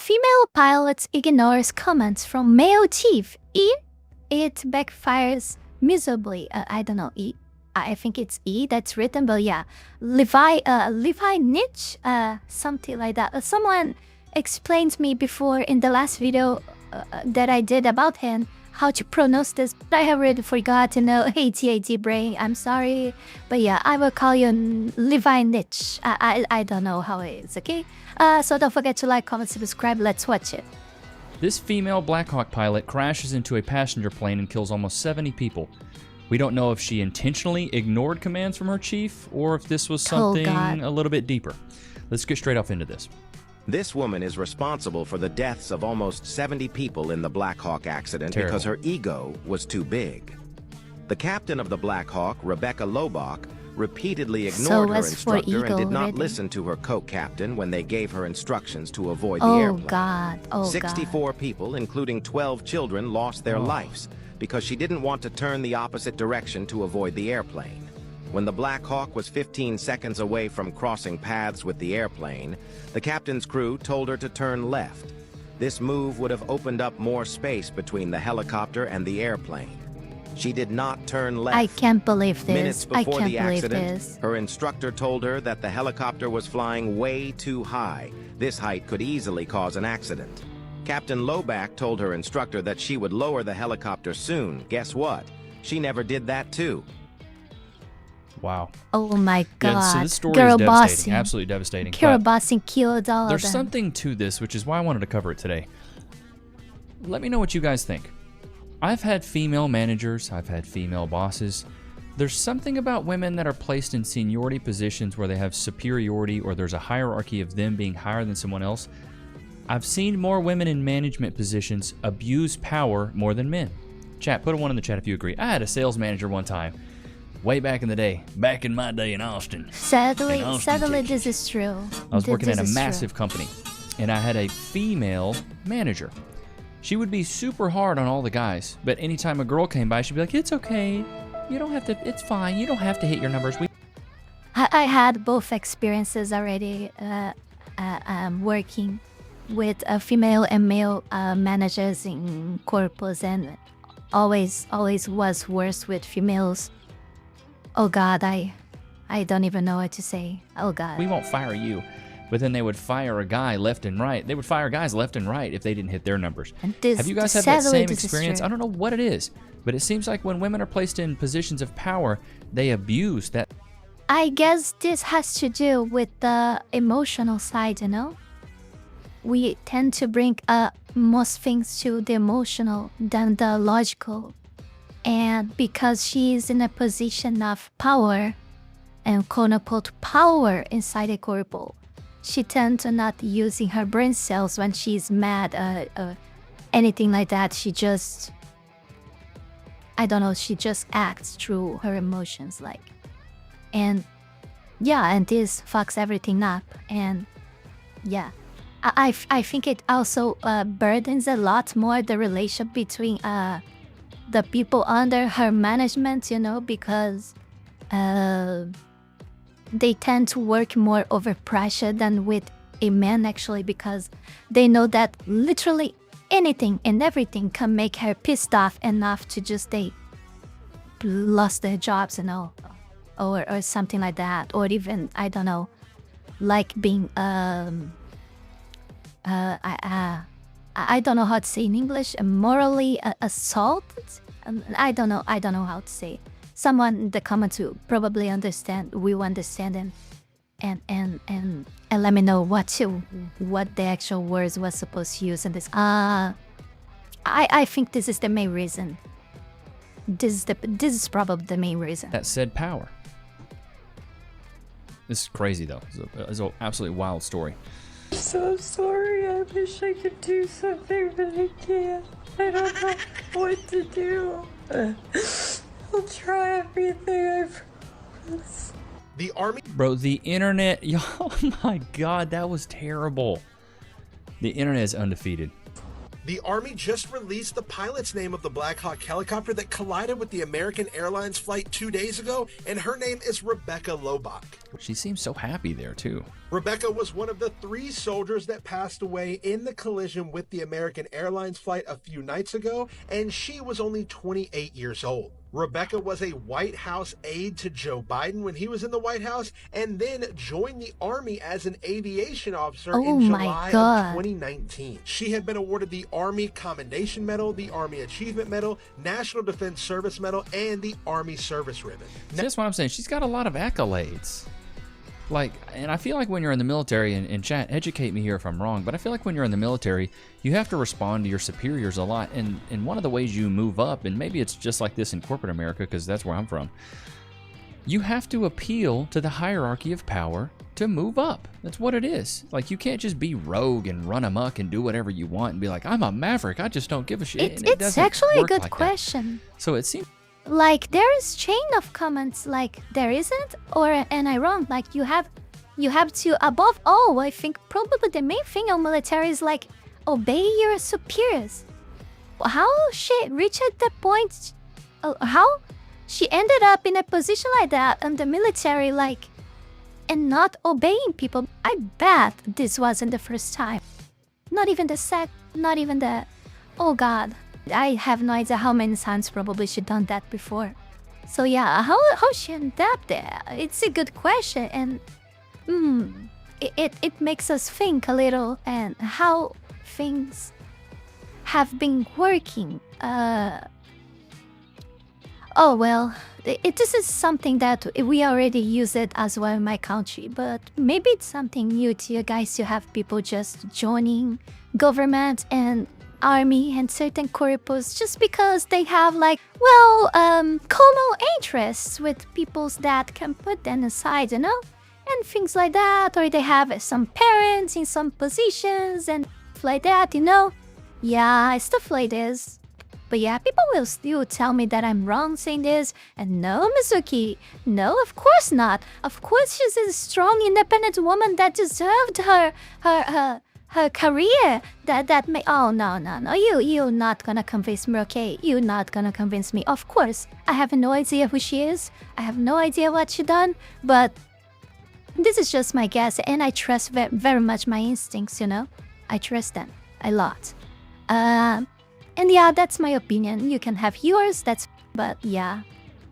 female pilot ignores comments from male chief. It backfires miserably. I don't know. I think it's E that's written, but yeah. Levi niche? Something like that. Someone explained me before in the last video that I did about him how to pronounce this, but I have already forgotten. AT brain, I'm sorry. But yeah, I will call you Levi niche. I don't know how it is, okay? So don't forget to like, comment, subscribe. Let's watch it. This female Black Hawk pilot crashes into a passenger plane and kills almost 70 people. We don't know if she intentionally ignored commands from her chief or if this was something a little bit deeper. Let's get straight off into this. This woman is responsible for the deaths of almost 70 people in the Black Hawk accident because her ego was too big. The captain of the Black Hawk, Rebecca Lobach, repeatedly ignored her instructor and did not listen to her co-captain when they gave her instructions to avoid the airplane. 64 people, including 12 children, lost their lives because she didn't want to turn the opposite direction to avoid the airplane. When the Black Hawk was 15 seconds away from crossing paths with the airplane, the captain's crew told her to turn left. This move would have opened up more space between the helicopter and the airplane. She did not turn left. I can't believe this. Minutes before the accident, her instructor told her that the helicopter was flying way too high. This height could easily cause an accident. Captain Lobach told her instructor that she would lower the helicopter soon. Guess what? She never did that too. Wow. Oh my god. Yeah, so this story is devastating. Absolutely devastating. Girl bossing killed all of them. There's something to this, which is why I wanted to cover it today. Let me know what you guys think. I've had female managers, I've had female bosses. There's something about women that are placed in seniority positions where they have superiority or there's a hierarchy of them being higher than someone else. I've seen more women in management positions abuse power more than men. Chat, put a 1 in the chat if you agree. I had a sales manager one time, way back in the day, back in my day in Austin. Sadly, this is true. I was working at a massive company, and I had a female manager. She would be super hard on all the guys, but anytime a girl came by, she'd be like, it's okay. You don't have to, it's fine. You don't have to hit your numbers. I had both experiences already working with female and male managers in corpus, and always was worse with females. Oh God, I don't even know what to say. Oh God. We won't fire you. But then they would fire a guy left and right. They would fire guys left and right if they didn't hit their numbers. Have you guys had that same experience? I don't know what it is, but it seems like when women are placed in positions of power, they abuse that. I guess this has to do with the emotional side, you know? We tend to bring most things to the emotional than the logical. And because she is in a position of power, and quote-unquote power inside a corporal, she tends to not using her brain cells when she's mad, anything like that. She just, I don't know, she just acts through her emotions, like. And yeah, and this fucks everything up. And yeah, I think it also burdens a lot more the relationship between the people under her management, you know, because they tend to work more over pressure than with a man, actually, because they know that literally anything and everything can make her pissed off enough to just they lost their jobs, you know, or something like that, or even, I don't know, like being I don't know how to say in English, morally assaulted. I don't know how to say. Someone in the comments who probably will understand, and let me know what the actual words was supposed to use in this. I think this is the main reason. This is probably the main reason. That said power. This is crazy though. It's an absolutely wild story. I'm so sorry. I wish I could do something, but I can't. I don't know what to do. I'll try everything, I promise. The army... Bro, the internet... Oh my god, that was terrible. The internet is undefeated. The Army just released the pilot's name of the Black Hawk helicopter that collided with the American Airlines flight 2 days ago, and her name is Rebecca Lobach. She seems so happy there, too. Rebecca was one of the 3 soldiers that passed away in the collision with the American Airlines flight a few nights ago, and she was only 28 years old. Rebecca was a White House aide to Joe Biden when he was in the White House, and then joined the Army as an aviation officer in July of 2019. She had been awarded the Army Commendation Medal, the Army Achievement Medal, National Defense Service Medal, and the Army Service Ribbon. That's what I'm saying. She's got a lot of accolades. Like, and I feel like when you're in the military, and chat, educate me here if I'm wrong, but I feel like when you're in the military, you have to respond to your superiors a lot. And one of the ways you move up, and maybe it's just like this in corporate America, because that's where I'm from, you have to appeal to the hierarchy of power to move up. That's what it is. Like, you can't just be rogue and run amok and do whatever you want and be like, I'm a maverick, I just don't give a shit. It's actually a good question. So it seems like there is chain of comments, like there isn't, or am I wrong? Like you have to, above all, I think probably the main thing of military is like obey your superiors. How she reached the point, how she ended up in a position like that in the military, like, and not obeying people. I bet this wasn't the first time. Not even the, oh God. I have no idea how many times probably she done that before. So yeah, how she ended up there? It's a good question, and it makes us think a little and how things have been working. Oh well, this is something that we already use it as well in my country, but maybe it's something new to you guys to have people just joining government and army and certain corpus just because they have like, well, common interests with peoples that can put them aside, you know, and things like that, or they have some parents in some positions and stuff like that, you know. Yeah, stuff like this. But yeah, people will still tell me that I'm wrong saying this, and no, Mizuki, no, of course not. Of course she's a strong, independent woman that deserved her career that may. Oh no, you're not gonna convince me, okay? You're not gonna convince me. Of course, I have no idea who she is. I have no idea what she done, but this is just my guess, and I trust very much my instincts, you know? I trust them a lot. And yeah, that's my opinion. You can have yours, but yeah,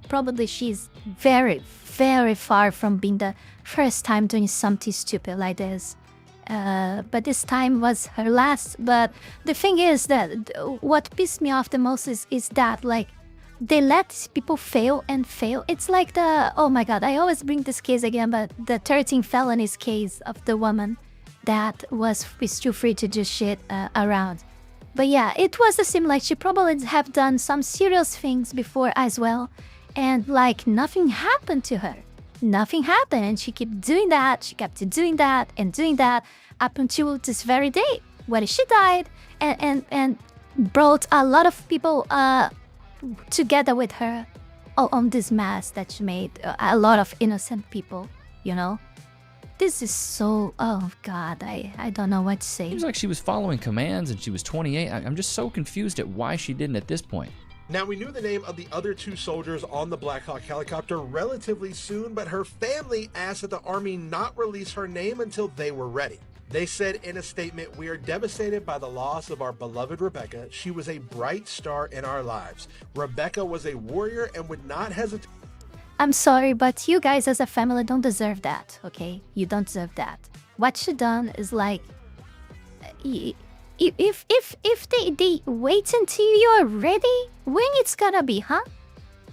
probably she's very, very far from being the first time doing something stupid like this. But this time was her last. But the thing is that what pissed me off the most is that, like, they let people fail and fail. It's like the, oh my God, I always bring this case again, but the 13 felonies case of the woman that was still free to do shit around. But yeah, it was the same, like she probably have done some serious things before as well. And like nothing happened to her. Nothing happened, and she kept doing that. She kept doing that and doing that up until this very day when she died, and brought a lot of people together with her on this mass that she made. A lot of innocent people, you know. This is so, oh God, I don't know what to say. Seems like she was following commands and she was 28. I'm just so confused at why she didn't at this point. Now, we knew the name of the other 2 soldiers on the Black Hawk helicopter relatively soon, but her family asked that the Army not release her name until they were ready. They said in a statement, "We are devastated by the loss of our beloved Rebecca. She was a bright star in our lives. Rebecca was a warrior and would not hesitate." I'm sorry, but you guys as a family don't deserve that, okay? You don't deserve that. What she done is like, if they wait until you're ready, when it's gonna be, huh?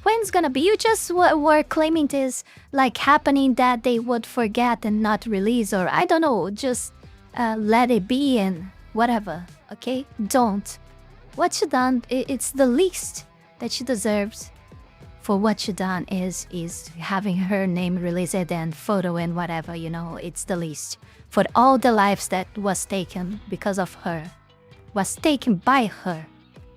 When's gonna be? You just were claiming this like happening that they would forget and not release, or I don't know, just let it be and whatever, okay? Don't. What she done, it's the least that she deserves for what she done is having her name released and photo and whatever, you know, it's the least. For all the lives that was taken because of her, was taken by her,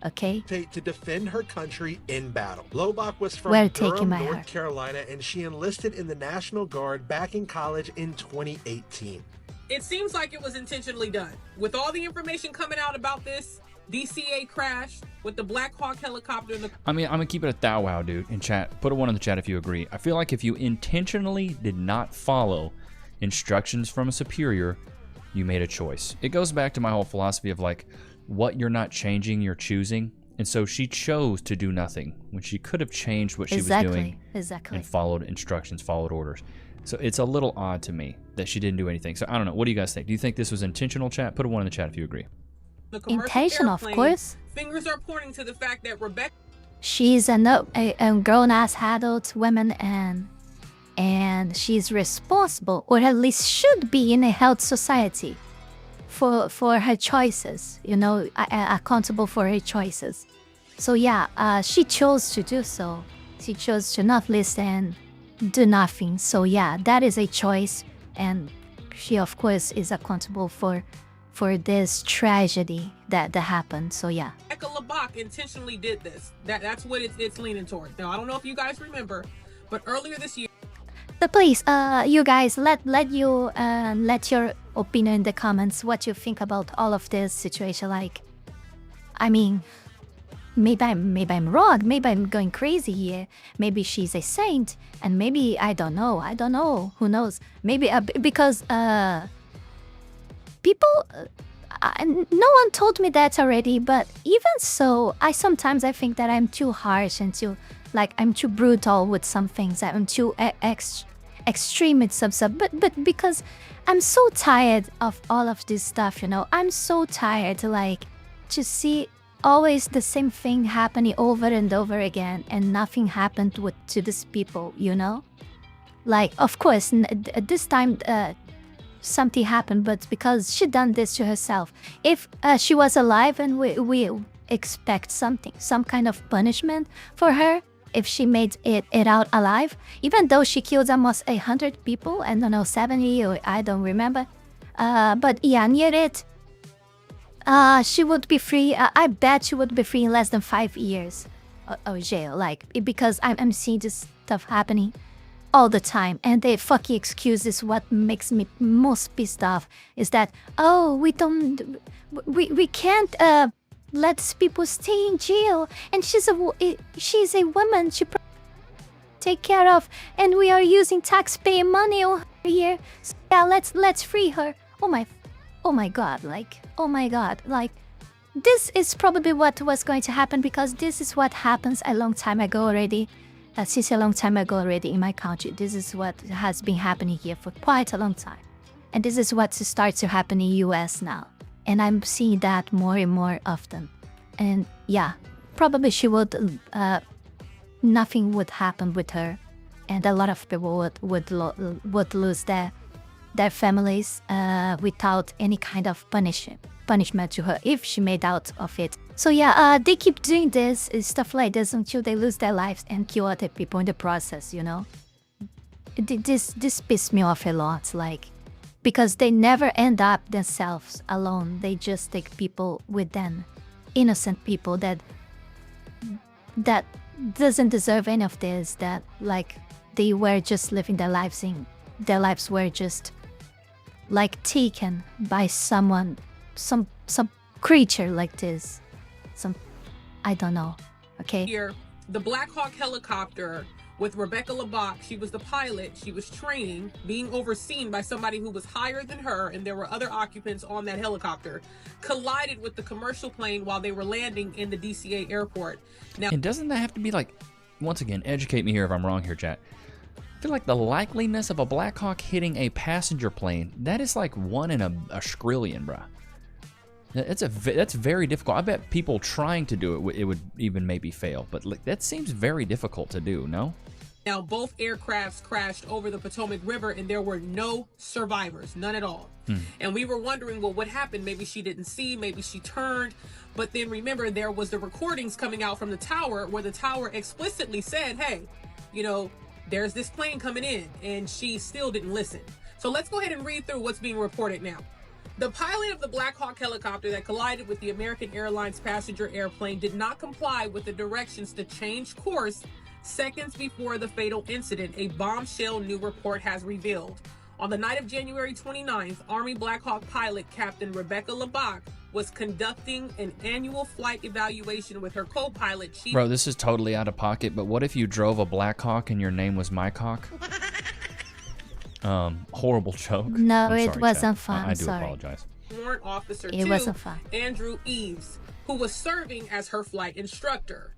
okay? To defend her country in battle. Lobach was from Durham, North Carolina, and she enlisted in the National Guard back in college in 2018. It seems like it was intentionally done. With all the information coming out about this DCA crash with the Black Hawk helicopter and the... I mean, I'm gonna keep it a thou wow, dude, in chat. Put a 1 in the chat if you agree. I feel like if you intentionally did not follow instructions from a superior, you made a choice. It goes back to my whole philosophy of like, what you're not changing, you're choosing. And so she chose to do nothing when she could have changed what she was doing and followed instructions, followed orders. So it's a little odd to me that she didn't do anything. So I don't know. What do you guys think? Do you think this was intentional, chat? Put a 1 in the chat if you agree. Intentional, of course. Fingers are pointing to the fact that Rebecca... She's a grown-ass adult woman, and she's responsible, or at least should be in a health society, for her choices, you know, accountable for her choices. So yeah, she chose to do so. She chose to not listen, do nothing. So yeah, that is a choice, and she of course is accountable for this tragedy that happened. So yeah. Rebecca LeBach intentionally did this. That's what it's leaning toward. Now I don't know if you guys remember, but earlier this year. So please, you guys, let your opinion in the comments. What you think about all of this situation? Like, I mean, maybe I'm wrong. Maybe I'm going crazy here. Maybe she's a saint, and maybe I don't know. Who knows? Maybe because people. No one told me that already. But even so, I sometimes think that I'm too harsh and I'm too brutal with some things. I'm too extreme with some stuff. But because I'm so tired of all of this stuff, you know. I'm so tired to see always the same thing happening over and over again, and nothing happened to these people, you know. Like, of course, this time something happened, but because she done this to herself. If she was alive, and we expect some kind of punishment for her if she made it out alive, even though she killed almost 100 people, I don't know, 70, or I don't remember. But yeah, near it, she would be free. I bet she would be free in less than 5 years of jail, like, because I'm seeing this stuff happening all the time, and the fucking excuse is what makes me most pissed off, is that, oh, we can't let people stay in jail, and she's a woman, she take care of, and we are using taxpayer money on her here, so yeah, let's free her. Oh my god, like, this is probably what was going to happen, because this is what happens a long time ago already. Since a long time ago already in my country. This is what has been happening here for quite a long time. And this is what starts to happen in US now. And I'm seeing that more and more often. And yeah, probably she would, nothing would happen with her. And a lot of people would lose their families without any kind of punishment to her if she made out of it. So yeah, they keep doing this, stuff like this, until they lose their lives and kill other people in the process, you know? This pissed me off a lot, like, because they never end up themselves alone. They just take people with them, innocent people that doesn't deserve any of this, that, like, they were just living their lives their lives were just, like, taken by someone, some creature like this. I don't know, okay? Here, the Black Hawk helicopter with Rebecca LeBach, she was the pilot, she was training, being overseen by somebody who was higher than her, and there were other occupants on that helicopter, collided with the commercial plane while they were landing in the DCA airport. Now, and doesn't that have to be like, once again, educate me here if I'm wrong here, chat. I feel like the likeliness of a Black Hawk hitting a passenger plane, that is like 1 in a skrillion, bruh. That's very difficult. I bet people trying to do it would even maybe fail, but like, that seems very difficult to do, no? Now, both aircrafts crashed over the Potomac River, and there were no survivors, none at all. And we were wondering, well, what happened? Maybe she didn't see, maybe she turned. But then remember, there was the recordings coming out from the tower where the tower explicitly said, hey, you know, there's this plane coming in, and she still didn't listen. So let's go ahead and read through what's being reported now. The pilot of the Black Hawk helicopter that collided with the American Airlines passenger airplane did not comply with the directions to change course seconds before the fatal incident, a bombshell new report has revealed. On the night of January 29th, Army Black Hawk pilot Captain Rebecca LeBach was conducting an annual flight evaluation with her co-pilot, Chief. Bro, this is totally out of pocket, but what if you drove a Black Hawk and your name was Mike Hawk? Horrible joke. No, I'm it sorry, wasn't Chad. fun. I do Sorry. apologize. Warrant Officer It 2, wasn't fun. Andrew Eves, who was serving as her flight instructor.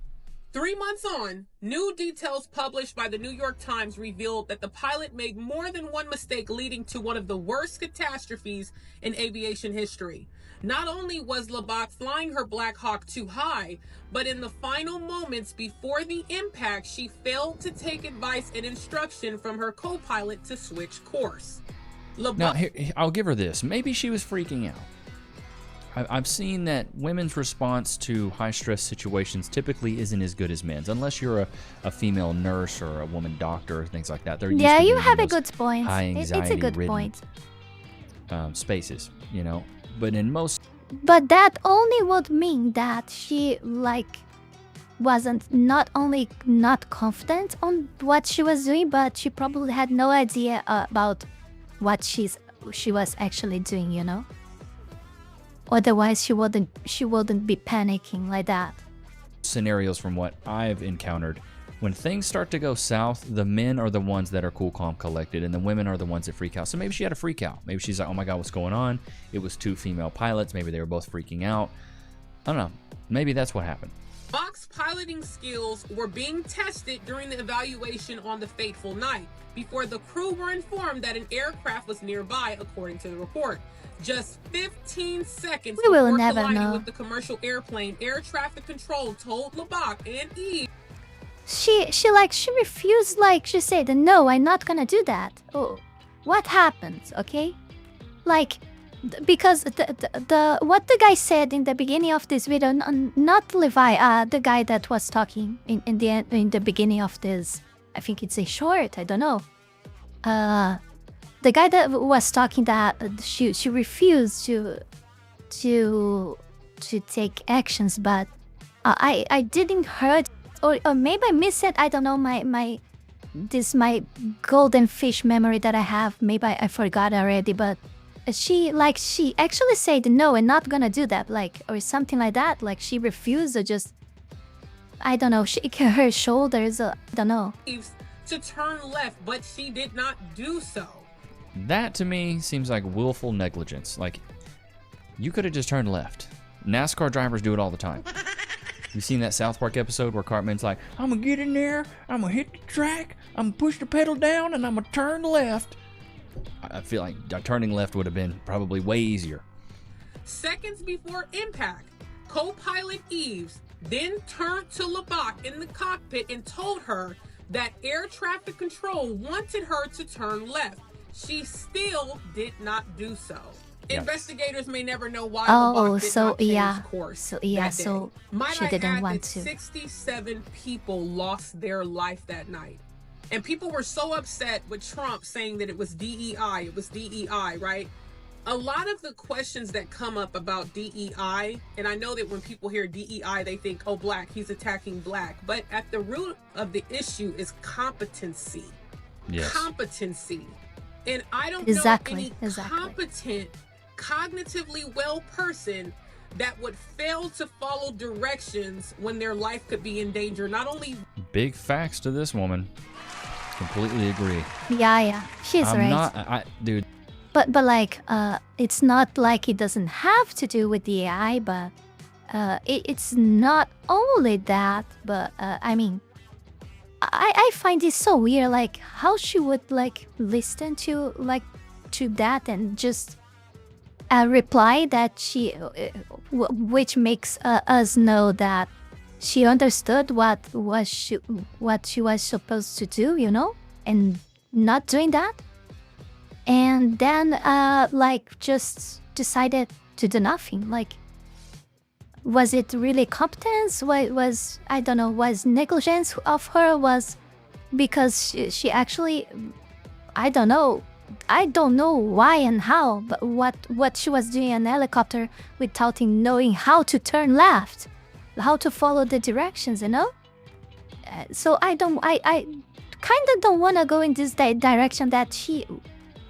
3 months on, new details published by the New York Times revealed that the pilot made more than one mistake, leading to one of the worst catastrophes in aviation history. Not only was LeBach flying her Black Hawk too high, but in the final moments before the impact, she failed to take advice and instruction from her co-pilot to switch course. Now, here, I'll give her this. Maybe she was freaking out. I've seen that women's response to high-stress situations typically isn't as good as men's, unless you're a female nurse or a woman doctor or things like that. They're used Yeah, to you being in have a those good point. high It's a good anxiety-ridden, point. Spaces, you know. But in most, But that only would mean that she wasn't not only not confident on what she was doing, but she probably had no idea about what she was actually doing, you know. Otherwise, she wouldn't be panicking like that. scenarios from what I've encountered, when things start to go south, the men are the ones that are cool, calm, collected, and the women are the ones that freak out. So maybe she had a freak out. Maybe she's like, oh my God, what's going on? It was 2 female pilots. Maybe they were both freaking out. I don't know. Maybe that's what happened. Bach's piloting skills were being tested during the evaluation on the fateful night, before the crew were informed that an aircraft was nearby, according to the report. Just 15 seconds We will before never colliding know. with the commercial airplane, air traffic control told LeBach and Eve She refused, she said, no, I'm not gonna do that. Oh, what happened, okay? Because what the guy said in the beginning of this video, not Levi, the guy that was talking in the beginning of this, I think it's a short, I don't know. The guy that was talking that she refused to take actions, but I didn't heard, or maybe I missed it. I don't know, my golden fish memory that I have. Maybe I forgot already, but she actually said no and not gonna do that, or something like that. She refused, or just, I don't know, shake her shoulders. I don't know. to turn left, but she did not do so. That to me seems like willful negligence. You could have just turned left. NASCAR drivers do it all the time. You seen that South Park episode where Cartman's like, I'm gonna get in there, I'm gonna hit the track, I'm gonna push the pedal down, and I'm gonna turn left. I feel like turning left would have been probably way easier. Seconds before impact, co-pilot Eves then turned to LeBach in the cockpit and told her that air traffic control wanted her to turn left. She still did not do so. Yes. Investigators may never know why Oh, LeBach did so not change yeah. course So yeah, that day. so Might she I didn't add want that to. 67 people lost their life that night. And people were so upset with Trump saying that it was DEI, right? A lot of the questions that come up about DEI, and I know that when people hear DEI, they think, oh, black, he's attacking black. But at the root of the issue is competency. Yes. Competency. And I don't Exactly, know any competent, cognitively well person that would fail to follow directions when their life could be in danger. Not only... Big facts to this woman. Completely agree. Yeah, she's right. Dude. But it's not like it doesn't have to do with the AI, but it's not only that, but I mean, I find it so weird, how she would listen to that and just reply that she, which makes us know that she understood what she was supposed to do, you know, and not doing that. And then, just decided to do nothing. Was it really competence? Was I don't know, was negligence of her? Was because she actually, I don't know why and how, but what she was doing in a helicopter without knowing how to turn left, how to follow the directions, you know? So I kind of don't want to go in this direction that she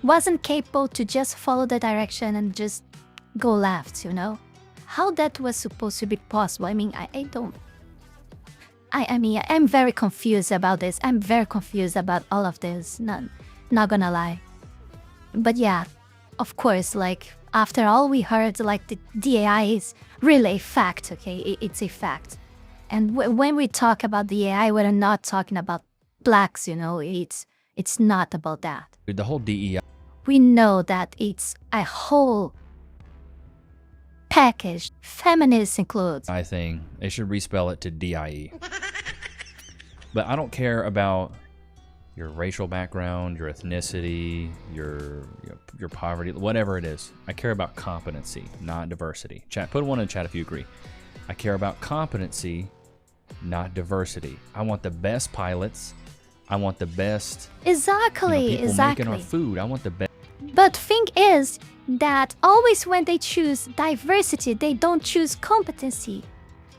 wasn't capable to just follow the direction and just go left, you know? How that was supposed to be possible? I mean, I don't... I mean, I'm very confused about this. I'm very confused about all of this, not gonna lie. But yeah, of course, like, after all we heard, like, the AI is really a fact, okay? It's a fact. And when we talk about the AI, we're not talking about blacks, you know? It's not about that. The whole DEI. We know that it's a whole package. Feminists includes. I think they should respell it to DIE. But I don't care about your racial background, your ethnicity, your poverty, whatever it is. I care about competency, not diversity. Chat, put one in the chat if you agree. I care about competency, not diversity. I want the best pilots. I want the best. Exactly, people exactly. making our food. I want the best. But thing is that always when they choose diversity, they don't choose competency.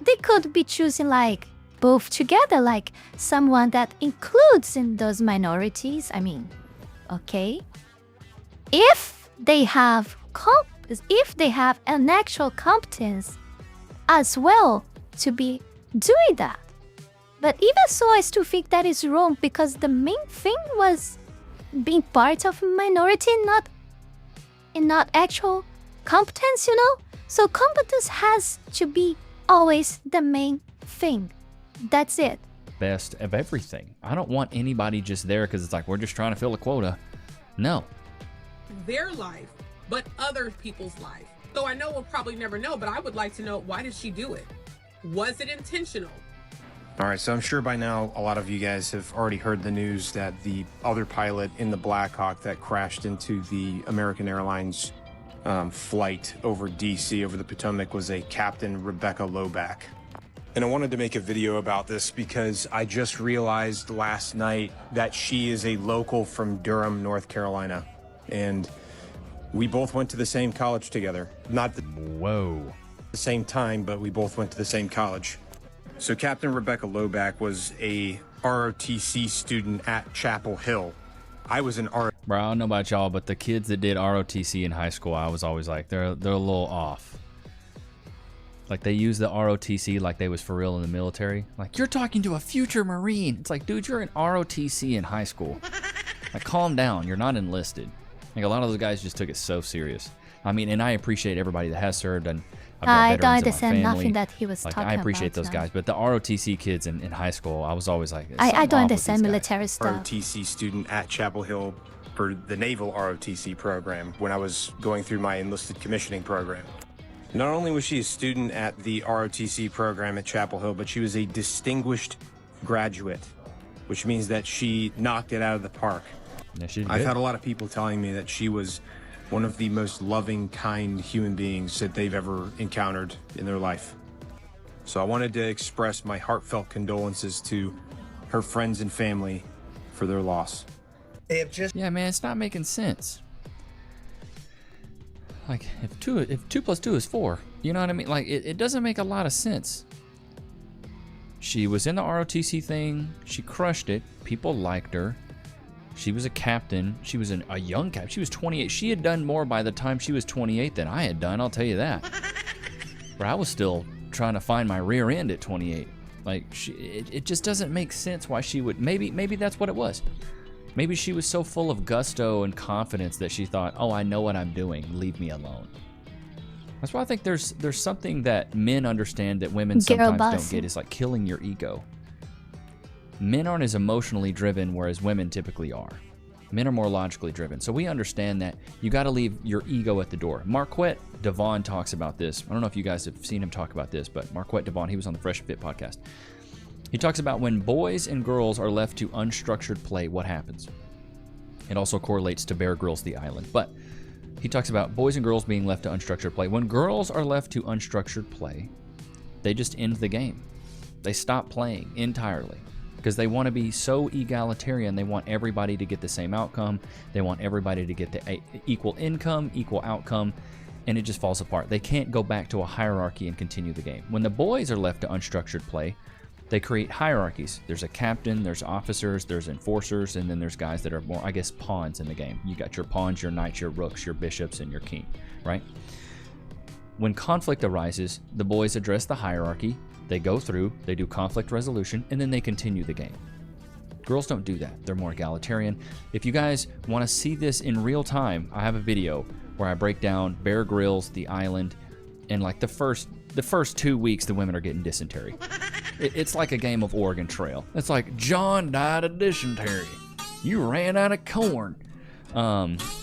They could be choosing like both together, like someone that includes in those minorities. I mean, okay. If they have an actual competence as well to be doing that. But even so, I still think that is wrong because the main thing was being part of a minority, not actual competence, you know? So competence has to be always the main thing. That's it. Best of everything. I don't want anybody just there because it's like we're just trying to fill a quota. No. Their life, but other people's life. So I know we'll probably never know, but I would like to know, why did she do it? Was it intentional? All right, so I'm sure by now a lot of you guys have already heard the news that the other pilot in the Black Hawk that crashed into the American Airlines flight over DC, over the Potomac, was a Captain Rebecca Loback. And I wanted to make a video about this because I just realized last night that she is a local from Durham, North Carolina. And we both went to the same college together. Not the same time, but we both went to the same college. So Captain Rebecca Loback was a ROTC student at Chapel Hill. I was an Bro, I don't know about y'all, but the kids that did ROTC in high school, I was always like, they're a little off. Like, they use the ROTC like they was for real in the military. Like, you're talking to a future Marine. It's like, dude, you're in ROTC in high school. Like, calm down. You're not enlisted. Like, a lot of those guys just took it so serious. I mean, and I appreciate everybody that has served, and I've got I veterans don't in my understand family. nothing that he was Like, talking I about. appreciate those guys, but the ROTC kids in high school, I was always like, I don't off with understand these guys. military stuff. ROTC student at Chapel Hill for the Naval ROTC program when I was going through my enlisted commissioning program. Not only was she a student at the ROTC program at Chapel Hill, but she was a distinguished graduate, which means that she knocked it out of the park. Yeah, she did I've good. had a lot of people telling me that she was one of the most loving, kind human beings that they've ever encountered in their life. So I wanted to express my heartfelt condolences to her friends and family for their loss. Yeah, man, it's not making sense. Like, if 2 plus 2 is 4, you know what I mean? Like, it doesn't make a lot of sense. She was in the ROTC thing. She crushed it. People liked her. She was a captain. She was a young captain. She was 28. She had done more by the time she was 28 than I had done, I'll tell you that. But I was still trying to find my rear end at 28. Like, it just doesn't make sense why she would. Maybe that's what it was. Maybe she was so full of gusto and confidence that she thought, oh, I know what I'm doing. Leave me alone. That's why I think there's something that men understand that women sometimes don't get. Is like killing your ego. Men aren't as emotionally driven, whereas women typically are. Men are more logically driven. So we understand that you got to leave your ego at the door. Marquette Devon talks about this. I don't know if you guys have seen him talk about this, but Marquette Devon, he was on the Fresh and Fit podcast. He talks about when boys and girls are left to unstructured play, what happens. It also correlates to Bear Grylls The Island. But he talks about boys and girls being left to unstructured play. When girls are left to unstructured play, they just end the game. They stop playing entirely because they want to be so egalitarian. They want everybody to get the same outcome. They want everybody to get the equal income, equal outcome, and it just falls apart. They can't go back to a hierarchy and continue the game. When the boys are left to unstructured play, They create hierarchies. There's a captain, there's officers, there's enforcers, and then there's guys that are more, I guess, pawns in the game. You got your pawns, your knights, your rooks, your bishops, and your king, right? When conflict arises, the boys address the hierarchy, they go through, they do conflict resolution, and then they continue the game. Girls don't do that. They're more egalitarian. If you guys want to see this in real time, I have a video where I break down Bear Grylls, the island, and like the first 2 weeks the women are getting dysentery. It's like a game of Oregon Trail. It's like, John died of dysentery. You ran out of corn.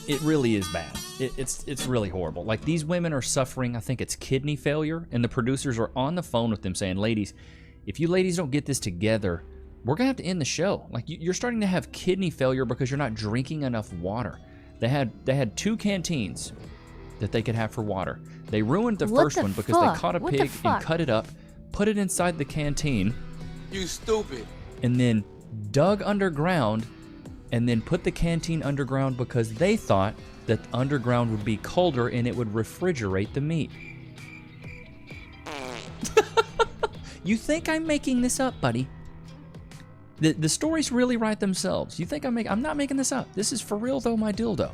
It really is bad. It's really horrible. Like, these women are suffering, I think it's kidney failure, and the producers are on the phone with them saying, ladies, if you ladies don't get this together, we're gonna have to end the show. Like, you're starting to have kidney failure because you're not drinking enough water. They had 2 canteens that they could have for water. They ruined the first one because they caught a pig and cut it up, put it inside the canteen. You stupid. And then dug underground and then put the canteen underground because they thought that underground would be colder and it would refrigerate the meat. You think I'm making this up, buddy? The stories really write themselves. You think I'm not making this up. This is for real though, my dildo.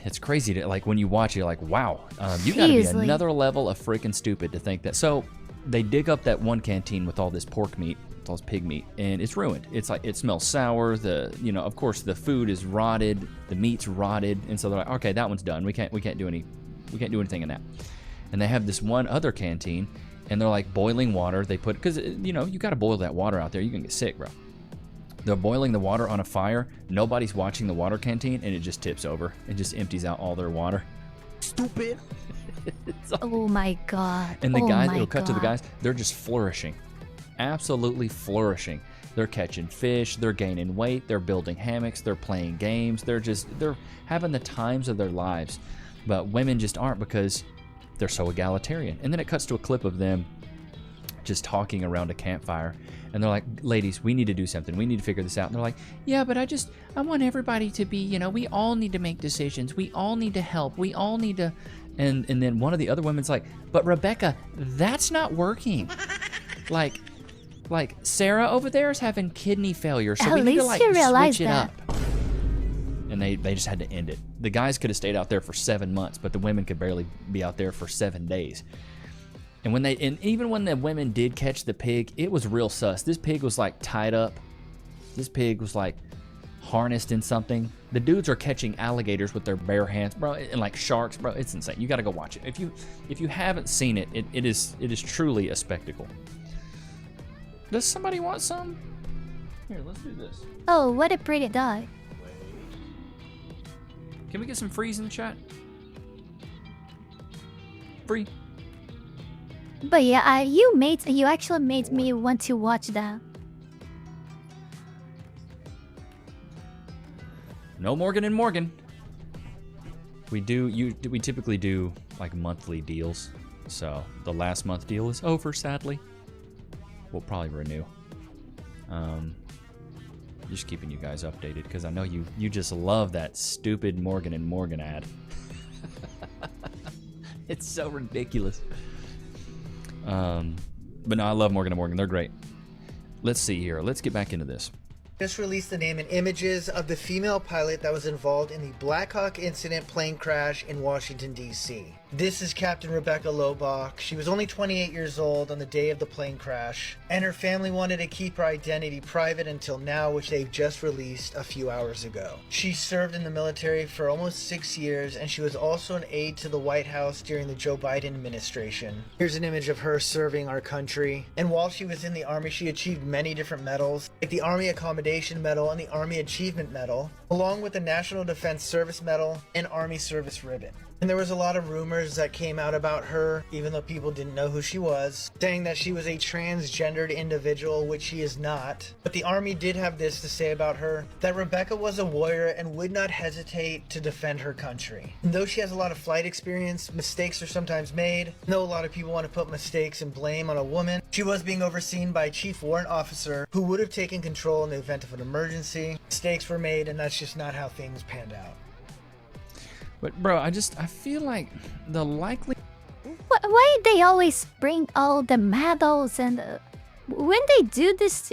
It's crazy to, like, when you watch it, you're like, wow, you gotta be another level of freaking stupid to think that. So they dig up that one canteen with all this pork meat, with all this pig meat, and it's ruined. It's like, it smells sour. Of course the food is rotted, the meat's rotted, and so they're like, okay, that one's done. We can't do anything in that. And they have this one other canteen, and they're like boiling water. They put, because you gotta boil that water out there. You can get sick, bro. They're boiling the water on a fire. Nobody's watching the water canteen, and it just tips over. It just empties out all their water. Stupid. Oh my god. And the guys, it'll cut to the guys, they're just flourishing. Absolutely flourishing. They're catching fish, they're gaining weight, they're building hammocks, they're playing games, they're having the times of their lives. But women just aren't because they're so egalitarian. And then it cuts to a clip of them just talking around a campfire. And they're like, ladies, we need to do something. We need to figure this out. And they're like, yeah, but I want everybody to be, we all need to make decisions. We all need to help. We all need to. And then one of the other women's like, but Rebecca, that's not working. like Sarah over there is having kidney failure. So we need to switch it up. And they just had to end it. The guys could have stayed out there for 7 months, but the women could barely be out there for 7 days. And even when the women did catch the pig, it was real sus. This pig was like tied up. This pig was like harnessed in something. The dudes are catching alligators with their bare hands, bro, and like sharks, bro. It's insane. You got to go watch it. If you haven't seen it, it is truly a spectacle. Does somebody want some? Here, let's do this. Oh, what a pretty dog. Can we get some frees in the chat? Free. But yeah, you actually made me want to watch that. No Morgan and Morgan. We typically do like monthly deals. So the last month deal is over, sadly. We'll probably renew. Just keeping you guys updated because I know you just love that stupid Morgan and Morgan ad. It's so ridiculous. But no, I love Morgan & Morgan. They're great. Let's see here. Let's get back into this. Just released the name and images of the female pilot that was involved in the Black Hawk incident plane crash in Washington, D.C. This is Captain Rebecca Loebach. She was only 28 years old on the day of the plane crash, and her family wanted to keep her identity private until now, which they've just released a few hours ago. She served in the military for almost 6 years, and she was also an aide to the White House during the Joe Biden administration. Here's an image of her serving our country, and while she was in the Army, she achieved many different medals, like the Army Accommodation Medal and the Army Achievement Medal, along with the National Defense Service Medal and Army Service Ribbon. And there was a lot of rumors that came out about her, even though people didn't know who she was, saying that she was a transgendered individual, which she is not. But the Army did have this to say about her, that Rebecca was a warrior and would not hesitate to defend her country. And though she has a lot of flight experience, mistakes are sometimes made. And though a lot of people want to put mistakes and blame on a woman, she was being overseen by a chief warrant officer who would have taken control in the event of an emergency. Mistakes were made, and that's just not how things panned out. But bro, I feel like the likely... why they always bring all the medals and when they do this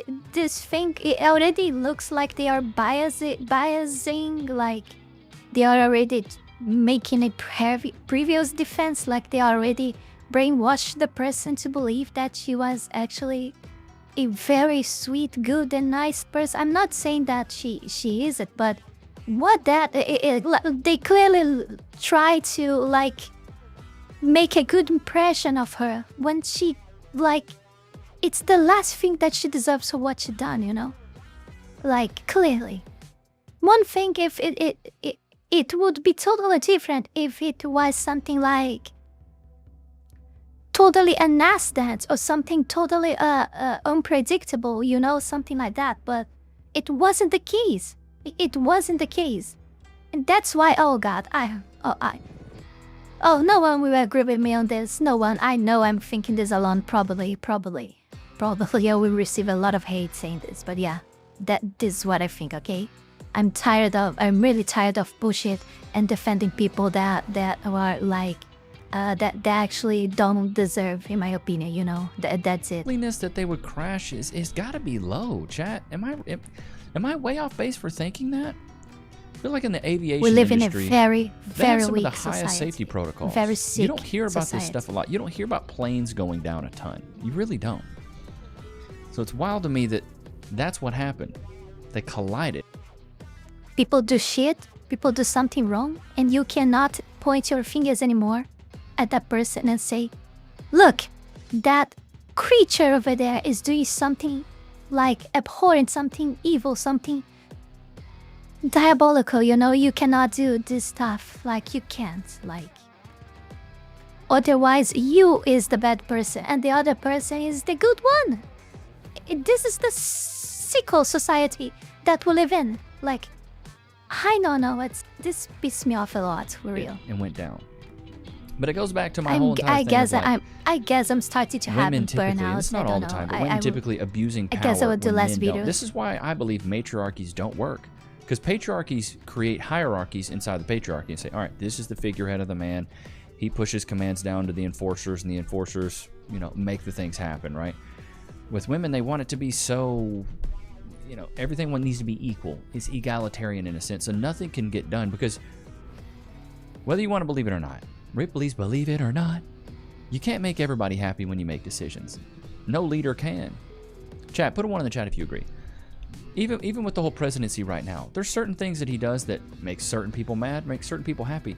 thing, it already looks like they are biasing, like they are already making a previous defense, like they already brainwashed the person to believe that she was actually a very sweet, good, and nice person. I'm not saying that she isn't, but what that they clearly try to like make a good impression of her when she like it's the last thing that she deserves for what she done, you know? Like clearly. One thing if it would be totally different if it was something like totally an accident or something totally unpredictable, you know, something like that. But it wasn't the case. It wasn't the case, and that's why. Oh God, no one will agree with me on this. No one. I know I'm thinking this alone. Probably I will receive a lot of hate saying this. But yeah, this is what I think. Okay, I'm really tired of bullshit and defending people that are like. That actually don't deserve, in my opinion, you know. That's it. The likelihood that they would crash is gotta be low, chat. Am I way off base for thinking that? I feel like in the aviation we live industry, in a very some weak of the highest society. safety protocols. Very sick. You don't hear about society. this stuff a lot. You don't hear about planes going down a ton. You really don't. So it's wild to me that that's what happened. They collided. People do shit. People do something wrong, and you cannot point your fingers anymore at that person and say, look, that creature over there is doing something like abhorrent, something evil, something diabolical, you know. You cannot do this stuff. Like, you can't, like, otherwise you is the bad person and the other person is the good one. This is the sickle society that we live in. Like, I don't know, this pissed me off a lot, for real. It went down. But it goes back to my whole entire thing. I guess I'm starting to have burnout. It's not all the time, but women typically abusing power. I guess I would do less videos. This is why I believe matriarchies don't work. Because patriarchies create hierarchies inside the patriarchy and say, all right, this is the figurehead of the man. He pushes commands down to the enforcers, and the enforcers, you know, make the things happen, right? With women, they want it to be so, you know, everything needs to be equal. It's egalitarian in a sense, so nothing can get done because whether you want to believe it or not, Ripley's believe it or not, you can't make everybody happy when you make decisions. No leader can. Chat, put a 1 in the chat if you agree. Even with the whole presidency right now, there's certain things that he does that make certain people mad, make certain people happy.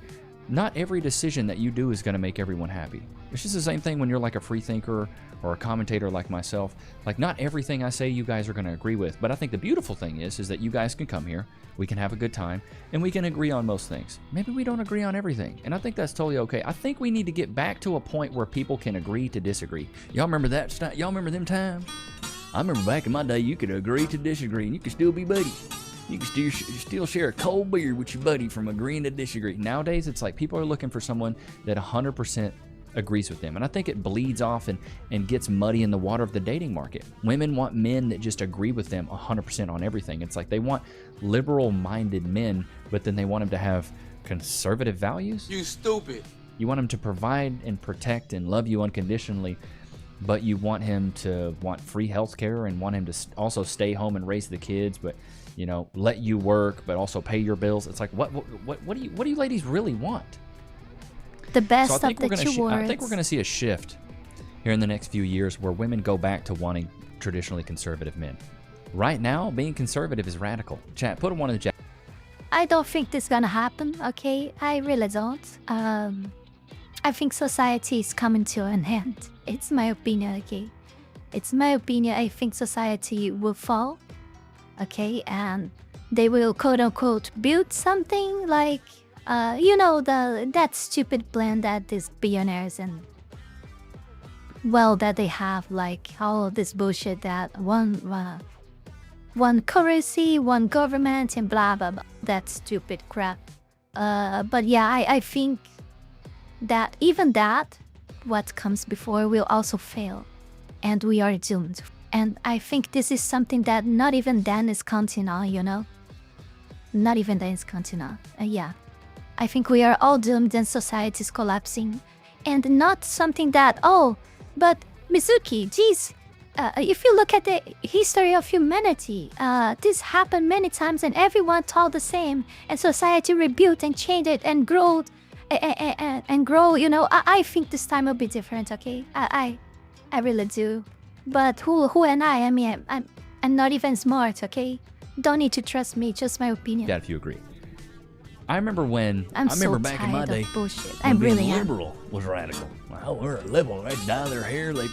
Not every decision that you do is going to make everyone happy. It's just the same thing when you're like a free thinker or a commentator like myself. Like, not everything I say you guys are going to agree with, but I think the beautiful thing is that you guys can come here, we can have a good time, and we can agree on most things. Maybe we don't agree on everything, and I think that's totally okay. I think we need to get back to a point where people can agree to disagree. Y'all remember that? Y'all remember them times? I remember back in my day, you could agree to disagree, and you could still be buddies. You can still share a cold beer with your buddy from agreeing to disagree. Nowadays, it's like people are looking for someone that 100% agrees with them. And I think it bleeds off and gets muddy in the water of the dating market. Women want men that just agree with them 100% on everything. It's like they want liberal-minded men, but then they want them to have conservative values. You stupid. You want him to provide and protect and love you unconditionally, but you want him to want free health care and want him to also stay home and raise the kids, but, you know, let you work, but also pay your bills. It's like, what do you ladies really want? The best So of the two worlds. I think we're going to see a shift here in the next few years where women go back to wanting traditionally conservative men. Right now, being conservative is radical. Chat, put a 1 in the chat. I don't think this is gonna happen, okay? I really don't. I think society is coming to an end. It's my opinion, okay? It's my opinion. I think society will fall, okay? And they will, quote-unquote, build something like, you know, that stupid plan that these billionaires and, well, that they have, like, all of this bullshit that one currency, one government, and blah, blah, blah. That stupid crap. But yeah, I think that even that, what comes before will also fail. And we are doomed. And I think this is something that not even Dan is counting on, you know? Not even Dan is counting on. Yeah. I think we are all doomed and society is collapsing. and not something that, oh, but Mizuki, geez, if you look at the history of humanity, this happened many times and everyone thought the same, and society rebuilt and changed it and growed, and grow, you know. I think this time will be different, okay? I really do. But who am I? I mean, I'm not even smart, okay? Don't need to trust me, just my opinion. Yeah, if you agree. I remember when... I remember so back in my day, bullshit. when I really being am. liberal was radical. Oh, we're liberal. They dye their hair. They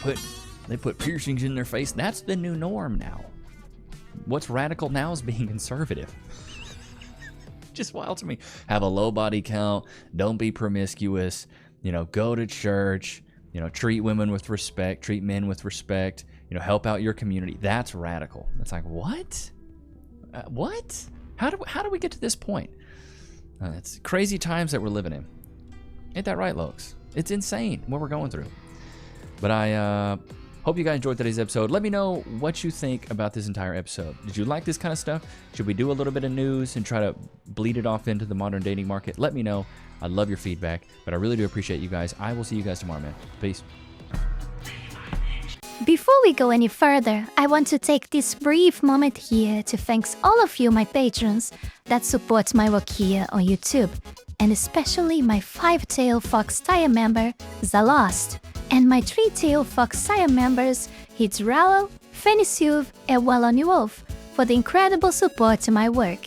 put piercings in their face. That's the new norm now. What's radical now is being conservative. Just wild to me. Have a low body count. Don't be promiscuous. You know, go to church. You know, treat women with respect. Treat men with respect. You know, help out your community. That's radical. It's like, what? What? How do we get to this point? It's crazy times that we're living in. Ain't that right, Lokes? It's insane what we're going through. But I hope you guys enjoyed today's episode. Let me know what you think about this entire episode. Did you like this kind of stuff? Should we do a little bit of news and try to bleed it off into the modern dating market? Let me know. I love your feedback, but I really do appreciate you guys. I will see you guys tomorrow, man. Peace. Before we go any further, I want to take this brief moment here to thank all of you, my patrons, that support my work here on YouTube, and especially my 5-tail Fox Tire member, Zalost, and my 3-tail Fox Tire members, Heath Rowell, Fenny Sylvy, and Radmuiel, for the incredible support to my work.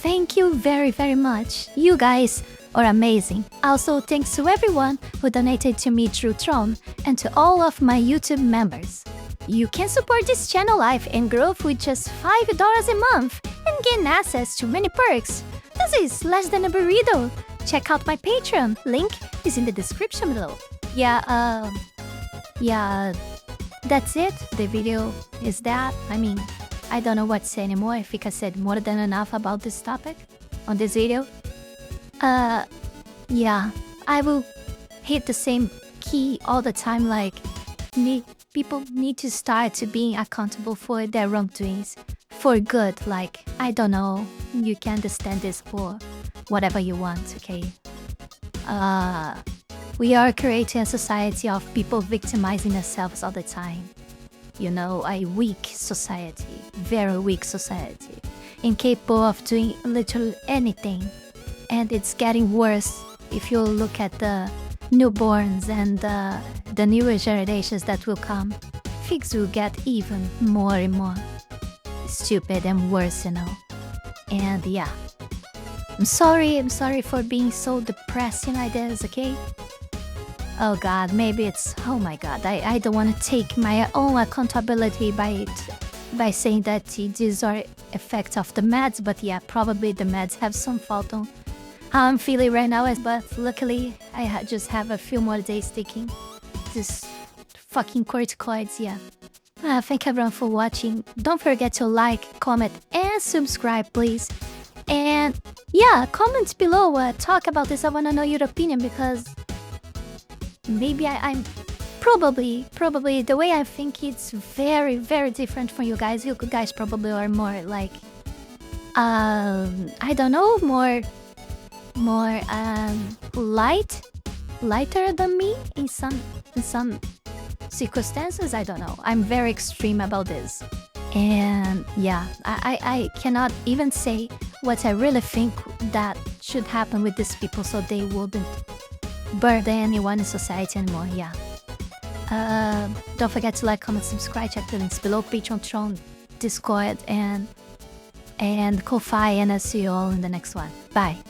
Thank you very, very much. You guys are amazing. Also, thanks to everyone who donated to me through Tron, and to all of my YouTube members. You can support this channel life and growth with just $5 a month and gain access to many perks. This is less than a burrito. Check out my Patreon. Link is in the description below. Yeah, that's it. The video is that. I mean, I don't know what to say anymore. I think I said more than enough about this topic on this video. Yeah, I will hit the same key all the time, like, people need to start to being accountable for their wrongdoings, for good, like, I don't know, you can understand this for whatever you want, okay? We are creating a society of people victimizing themselves all the time. You know, a weak society, very weak society, incapable of doing literally anything. And it's getting worse if you look at the newborns and the newer generations that will come. Things will get even more and more stupid and worse, you know. And yeah, I'm sorry for being so depressing like this, okay? Oh god, maybe it's, oh my god, I don't want to take my own accountability by saying that these are effects of the meds, but yeah, probably the meds have some fault on how I'm feeling right now, but luckily I just have a few more days taking this fucking corticoids, yeah. Thank everyone for watching. Don't forget to like, comment, and subscribe, please. And yeah, comment below, talk about this. I want to know your opinion, because maybe I'm probably the way I think it's very, very different from you guys. You guys probably are more like, I don't know, more lighter than me in some circumstances. I don't know. I'm very extreme about this, and yeah, I cannot even say what I really think that should happen with these people, so they wouldn't burden anyone in society anymore. Yeah. Don't forget to like, comment, subscribe. Check the links below. Patreon, Tron, Discord, and Ko-Fi, and I'll see you all in the next one. Bye.